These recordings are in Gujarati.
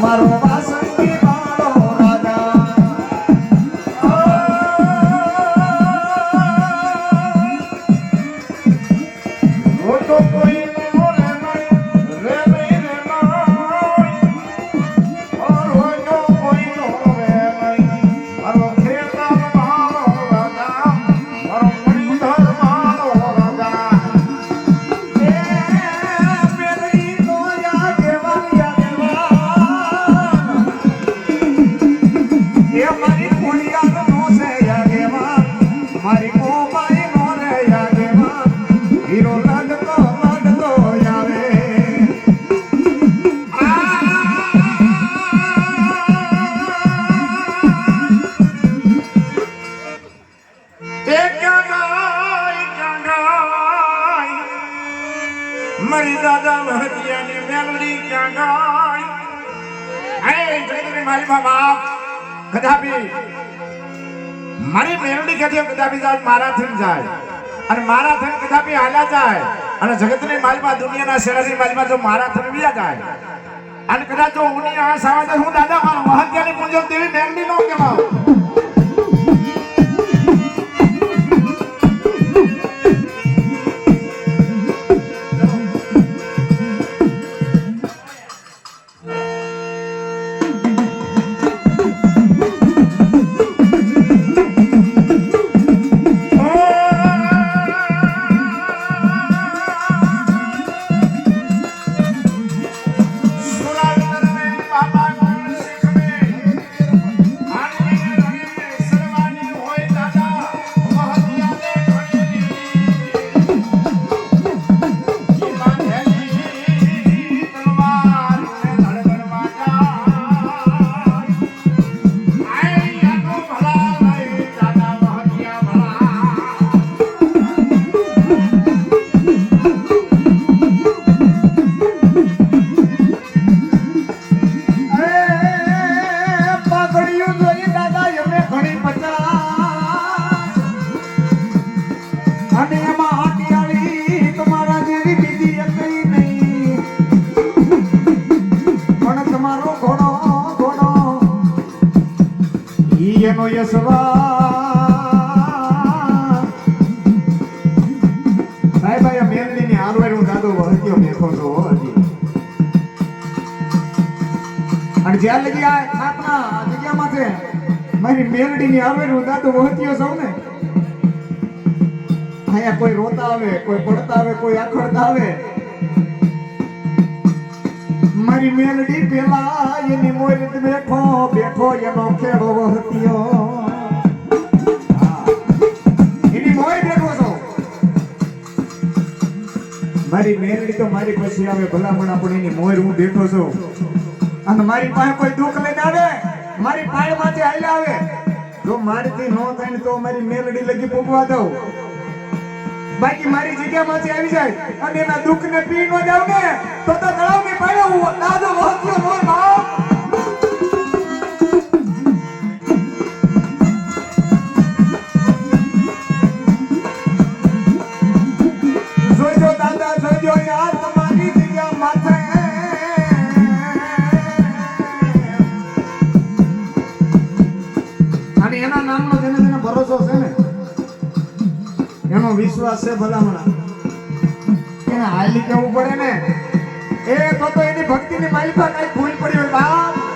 મારો વાસંતી મારો રાજા હું તો કોઈ મારી દાદા વહતિયાની મેલડી ક્યાં ગાય હે જગતની મારી બાપ કદાપી મારી મેલડી કદી કદાપી જાય મારાથી જાય અને મારાથી કદાપી હાલ્યા જાય અને જગતની માલમાં દુનિયાના શેરાની માલમાં જો મારાથી વિયા જાય અને કદાચ જો ઉની આ સાવા હું દાદા વહતિયાની પૂંજો દેવી મેલડી નો કહેવાય એનો યશવા સાહેબ આ મેલડીની હારવાર હું દાદો વળગ્યો મેખો છો હજી અને જ્યાં લગી આ આપણા જગ્યામાં છે મારી મેલડીની હારવાર હું દાદો વળગ્યો છું ને અહીંયા કોઈ રોતા આવે કોઈ પડતા આવે કોઈ આખડતા આવે મારી મેલડી પેલા એની મોરી બેઠો બેઠો એનો ખેડો વહત્યો એની મોરી બેઠો છો મારી મેલડી તો મારી પછી આવે ભલામણ પણ એની મોર હું બેઠો છું અને મારી પાસે કોઈ દુઃખ લઈને આવે મારી પાય માંથી હાલ્યા આવે જો મારીથી નો થાય ને તો મારી મેલડી લગી પૂગવા દઉં બાકી મારી જગ્યામાંથી આવી જાય અને એના દુઃખને પી ન જાવ ને તો તળાવની પાડે હું દાદો વહત્યો નો બાપ જોઈજો દાદા જોઈજો યાર તમારી જગ્યા માથે અને એના નામનો જેને ભરોસો છે ને એનો વિશ્વાસ છે ભલામણા એને હાલી કેવું પડે ને એ તો એની ભક્તિની માલિકા કઈ ભૂલ પડી હોય બાપ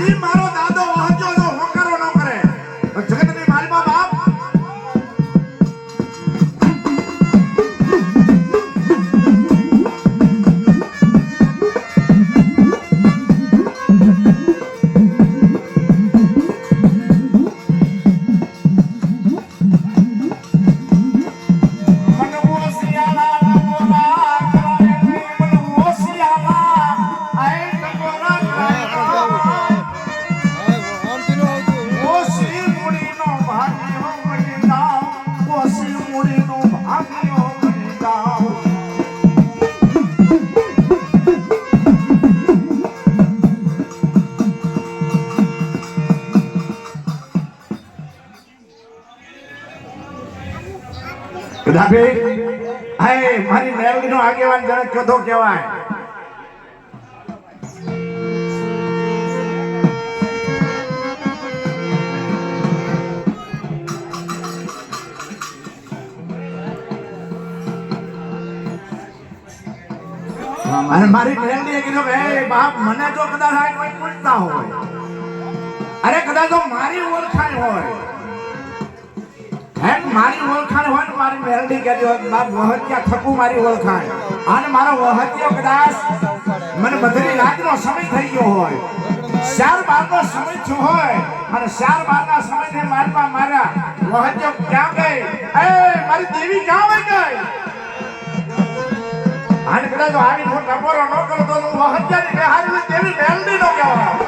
ઈ મારો દાદો વહજો જો હોકારો ન કરે જગતની માલમાં બાપ કદાપી હાય મારી મેલડીનો આગેવાન જણ કદો કહેવાય અને મારી મેલડીએ કીધું કે હે બાપ મને જો કદાચ આ કોઈ પૂછતા હોય અરે કદાચ જો મારી ઓળખાણ હોય એમ મારી ઓળખાણ હોય ને મારી મેલડી કહેતી હોય બાપ વહત્યા થકું મારી ઓળખાણ અને મારો વહત્યો કદાચ મને બધી રાતનો સમય થઈ ગયો હોય 4:12 નો સમય થયો હોય અને 4:12 ના સમયે મારા વહત્યો ક્યાં ગઈ એ મારી દેવી ક્યાં વઈ ગઈ અને કદાચ આવી મોટા ટપોરો ન કરો તો હું વહત્યાની કે હારી દેવી મેલડી નો કહેવાય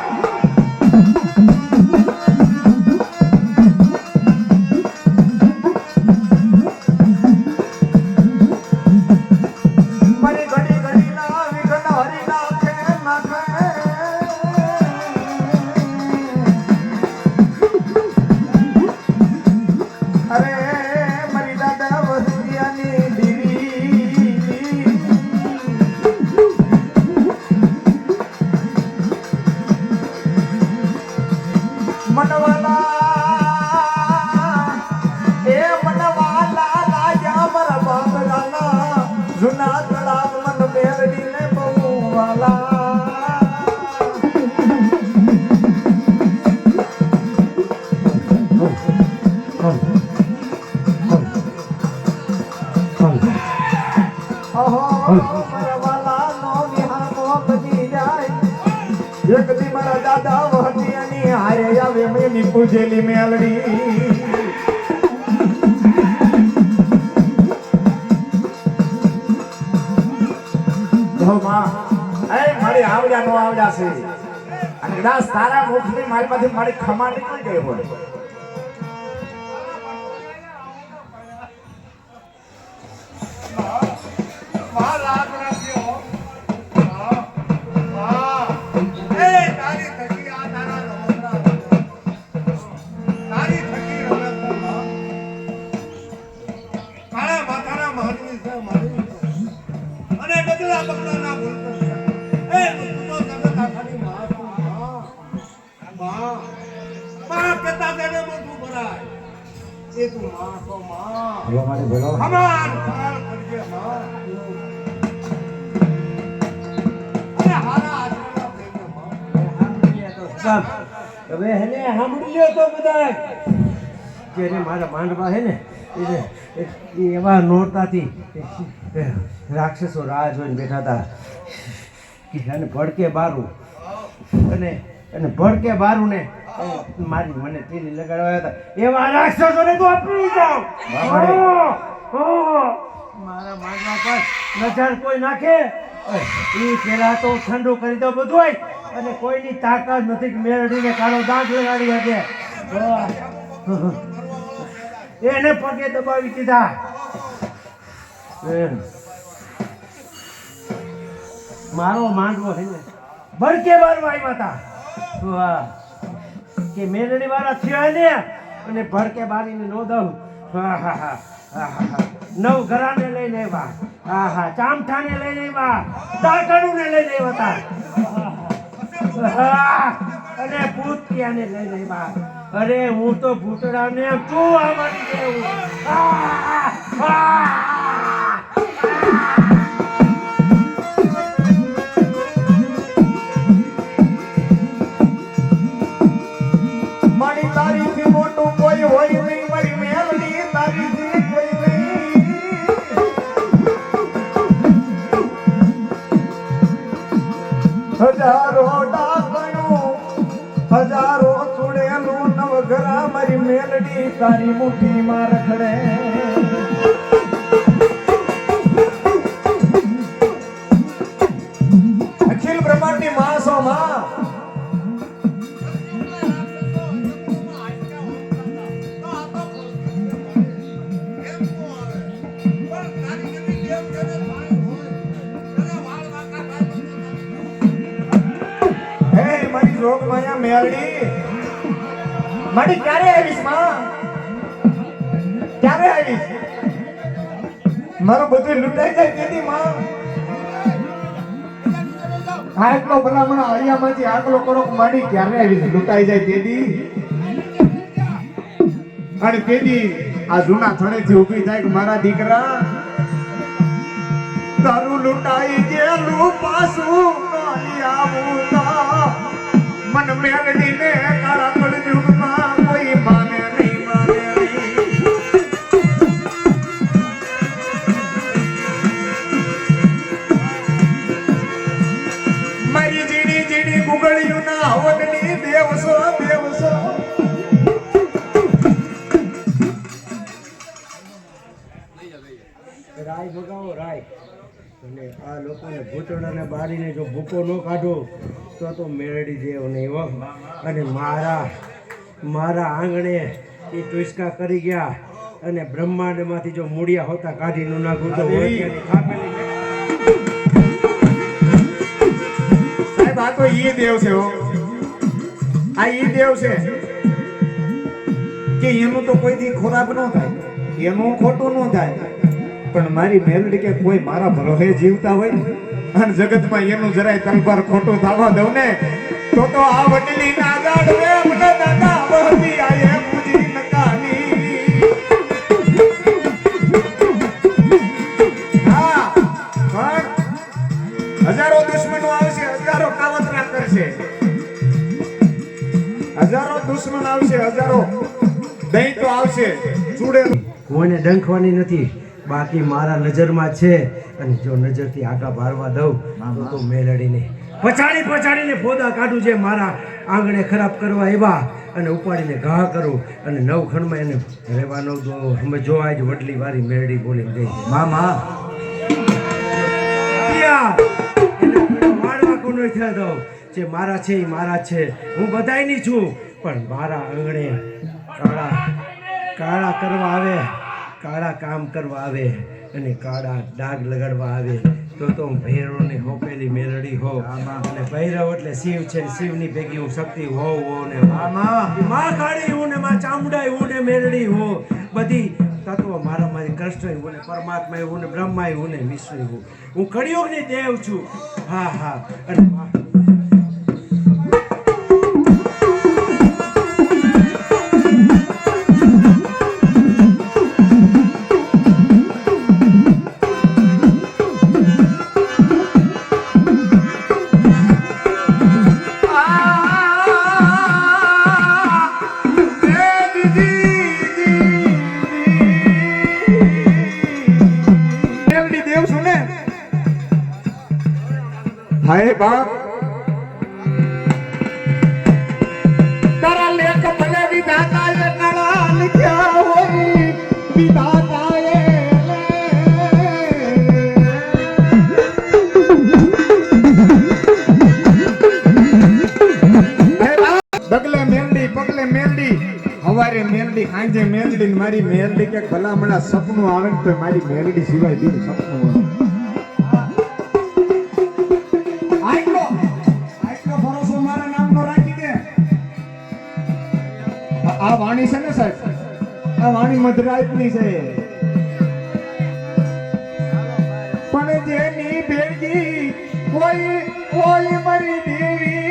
પૂજેલી મેલડી મારી આવડ્યા નો આવડ્યા છે અને કદાચ તારા મુખની મારી પાસે મારી ખમા નીકળી ગઈ હોય હવે હેને સાંભળી લ્યો તો બધા જેને મારા માંડવા હે ને એ એવા નોરતાથી રાક્ષસો રાહ જોઈને બેઠા હતા કે એને ભડકે બારું અને ભડકે બારું ને મારી મને તીલી લગાડવા હતા એવા રાક્ષસોને તો આપી જાઓ મારા માંડવા પર નજર કોઈ નાખે એ પેલા તો ઠંડુ કરી દો બધું અને કોઈની તાકાત નથી કે મેળડીને કાળો દાંત લગાડી શકે એને પગે દબાવી દીધા મારો માંડવો છે ને ભડકે બારવા આવ્યા હતા કે મેળડી વાળા થયા ને અને ભડકે બારીને નો દઉં નવ ઘરાને લઈને આવ્યા ચામઠાને લઈને આવ્યા દાટણુને લઈને આવ્યા હતા અને ભૂતિયાને લઈને આવ્યા અરે હું તો ભૂતડાને તું આવવાની દેવું હજારો ચૂડેલું નવઘરા મારી મેલડી તારી મુઠ્ઠીમાં રખડે. અખિલ બ્રહ્માંડની માં છો માં. હે મારી જોગ માયા મેલડી મારી ક્યારે આવીશ માં? ક્યારે આવીશ? મારું બધું લૂંટાઈ જાય તેથી માં. આટલો ભલામણ અળિયામાંથી આટલો કરો માડી ક્યારે આવીશ? લૂંટાઈ જાય તેથી. અને તેથી આ જૂના થણેથી ઊભી થાય કે મારા દીકરા તારું લૂંટાઈ ગયેલું પાછું કાલી આવું તા. મન મેલડીને કાળા કળયુગમાં કોઈ માને નહીં, માને નહીં. મારી ઝીણી ઝીણી ગુગળિયું ના હવનની દેવસો દેવસો. રાય ભગાવો રાય. અને આ લોકોને ભૂતડાને બારીને જો ભૂકો ન કાઢો તો મેળડી દેવ નહીં હો. અને મારા આંગણે એ ટુસકા કરી ગયા અને બ્રહ્માંડમાંથી જો મૂળિયા હોતા કાઢી ન નાખું તો સાહેબ આ તો ઈ દેવ છે હો. આ ઈ દેવ છે કે એનું તો કોઈથી ખોરાક ન થાય, એનું ખોટું ન થાય. પણ મારી મેલડી કે કોઈ મારા ભરોસે જીવતા હોય અને જગતમાં એનું જરાય તલવાર ખોટું થવા દઉં ને તો આ વડલી ના ગાડવે મને દાદા બહતી આયે પૂજી નકાની. હા પણ હજારો દુશ્મનો આવશે, હજારો કાવતરા કરશે, હજારો દુશ્મન આવશે, હજારો દૈતો આવશે. ચૂડેલું કોઈને ડંખવાની નથી, બાકી મારા નજરમાં છે. અને જો નજરથી આગા ભારવા દઉં તો મેલડીને પછાડીને ફોદા કાઢું છે મારા આંગણે ખરાબ કરવા એવા, અને ઉપાડીને ઘા કરું અને નવ ખંડમાં એને રહેવા ન દો. અમે જો આજ વડલી વાળી મેલડી બોલી ગઈ મામા વાળવા કોનો થયા દઉં જે મારા છે એ મારા છે. હું બધાયની છું પણ મારા આંગણે કાળા કરવા આવે, કાળા કામ કરવા આવે અને કાળા ડાઘ લગાડવા આવે તો હું ભૈરવને હોપેલી મેલડી હોઉં. અને ભૈરવ એટલે શિવ છે, શિવની ભેગી હું શક્તિ હોઉં ને માં કાળી હું ને માં ચામુંડાઈ હું ને મેલડી હું. બધી તત્વો મારામાંથી કૃષ્ણ હું ને પરમાત્મા હું ને બ્રહ્મા હું ને વિષ્ણુ હું. હું કળિયુગની દેવ છું. હા હા. અને હાય બાપ તારા લેખ ભલે વિધાતાએ કાળા લખ્યા હોય, વિધાતાએ ડગલે મેલડી પગલે મેલડી, હવારે મેલડી સાંજે મેલડી. મારી મેલડી કે ભલામણા સપનું આવે ને તો મારી મેલડી સિવાય બીજું સપનું આવે. આ વાણી છે ને સાહેબ, આ વાણી મધરાતની છે. પણ જેની ભેગી કોઈ મારી દેવી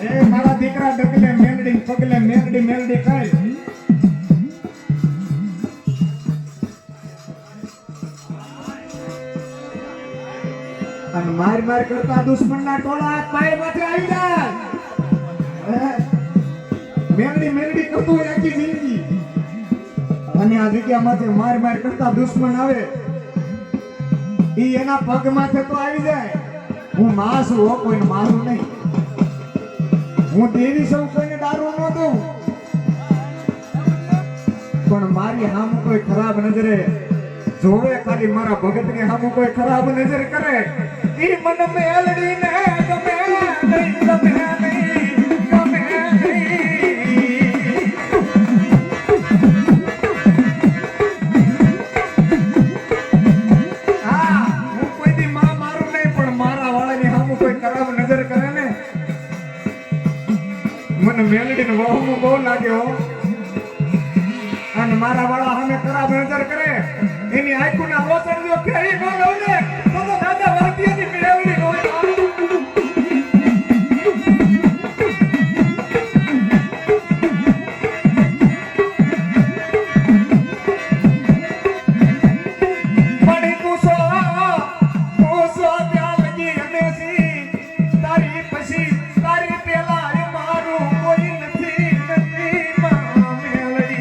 એ મારા દીકરા ડગલે મેલડી પગલે મેલડી ખાય. અને માર કરતા દુશ્મનના ટોળા પાય માથે આવી જાય. મેલડી કરતો હોય આખી જિંદગી અને આ જગ્યામાંથી માર કરતા દુશ્મન આવે ઈ એના પગ માથે તો આવી જાય. હું માં છું, હો, કોઈને મારું નહીં. હું દેવી છું, કોઈને દારૂ ન દઉં. પણ મારી સામે કોઈ ખરાબ નજરે જોવે, ખાલી મારા ભગતની સામે કોઈ ખરાબ નજર કરે, ઈ મને મેલડીને ગમે નહીં, ગમે નહીં, ગમે નહીં. હા, હું કોઈ દી માં મારું નહીં, પણ મારા વાળાની સામે કોઈ ખરાબ નજર કરે ને, મને મેલડીને વહુ બહુ લાગે હો. અને મારા વાળા સામે ખરાબ નજર કરે, એની આંખોના રોશન જો ખેડી ન લઉં ને, તો દાદા વાતીની મેળવી હોય. પણ કુસો ત્યાં લગી હમેશી તારી પછી તારી પેલા મારું કોઈ નથી, નથી માં મેળવી.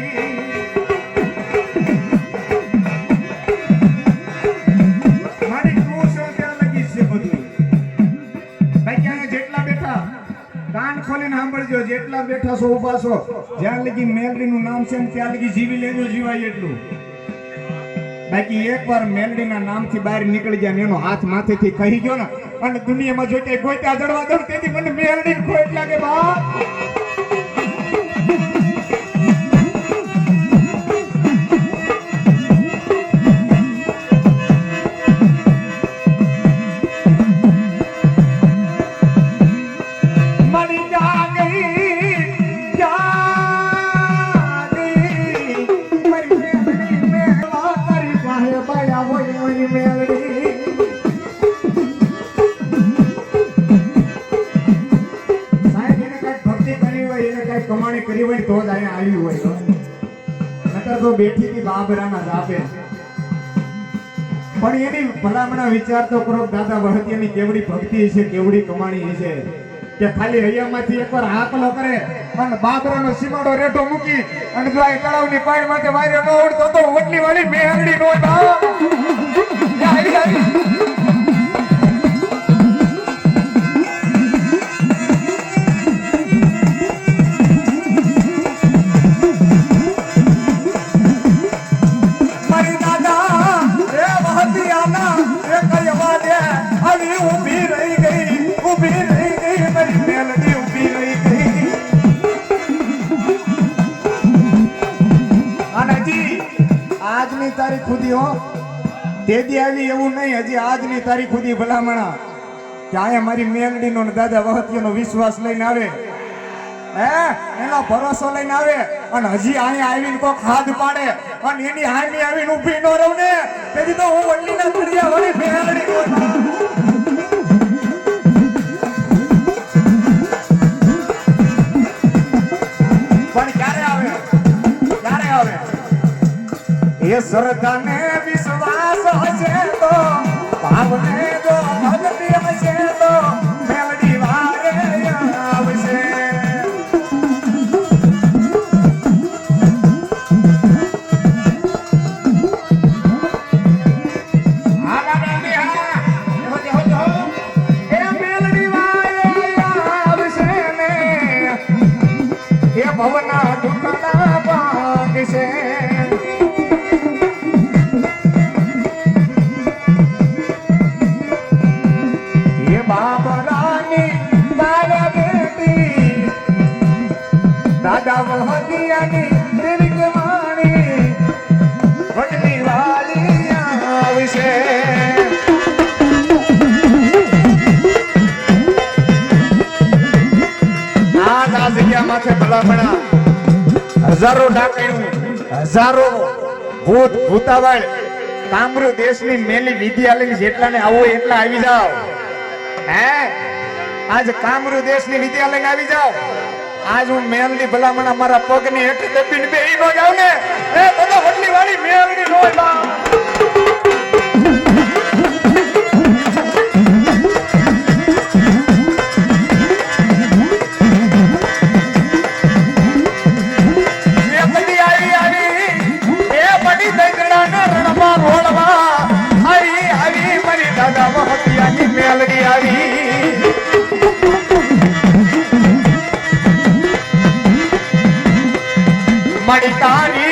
કાન ખોલીને સાંભળજો, જેટલા બેઠા છો ઉભા છો, જ્યાં લગી મેલડીનું નામ છે ને ત્યાં લગી જીવી લેજો, જીવાય એટલું. બાકી એકવાર મેલડીના નામથી બહાર નીકળી ગયા ને એનો હાથ માથેથી કહી ગયો ને, અને દુનિયામાં જો કે ગોત્યા જડવા દઉં, તેથી મને મેલડી ખોટ લાગે બા. કમાણી કરી હોય તો જ અહીંયા આવી હોય, નકર તો બેઠી થી બાબરાના જાપે. પણ એની ભલામણા વિચાર તો કરો, દાદા વહતિયાની કેવડી ભક્તિ છે, કેવડી કમાણી છે, કે ખાલી હૈયામાંથી એકવાર હાકલો કરે અને બાબરાનો સીમાડો રેટો મૂકી અને જો આ તળાવની પાણી માટે વાયરો ન ઉડતો તો ઓટલી વાળી મેહરડી નો આજની તારીખ સુધી હો, તેદી આવી એવું નહીં, હજી આજની તારીખ સુધી ભલામણા કે અહીંયા મારી મેલડીનો ને દાદા વહતિયાનો વિશ્વાસ લઈને આવે, એનો ભરોસો લઈને આવે, અને હજી અહીંયા આવીને કોક હાથ પાડે અને એની હામી આવીને ઊભી ન રહું ને, તેથી તો હું વલ્લીના ઘડિયા વળી મેલડી પણ ક્યારે આવે, ક્યારે આવે? એ શ્રદ્ધાને વિશ્વાસ હશે તો, ભાવને જો ભક્તિ હશે તો મેલડી વારે આવશે. ભવના દુઃખના ભાગશે. એ બાબરાની તારા બેટી દાદા વહતિયાની દીર્ઘવાણી વડલી વાલી આવશે. આ જગ્યા માથે ભલામણા હજારો ડાકણું, હજારો ભૂત ભૂતાવળ કામરૂ દેશની મેલી વિદ્યાલય જેટલાને આવો એટલા આવી જાઓ. આજ કામરૂ દેશની વિદ્યાલય આવી જાઓ. આજ હું મેલની ભલામણા મારા પગની હેઠે દબીને બેહી ન જાવ ને, એ બધા વડલી વાળી મેલની નો જાવ. હરી હરી આવી મળી તારી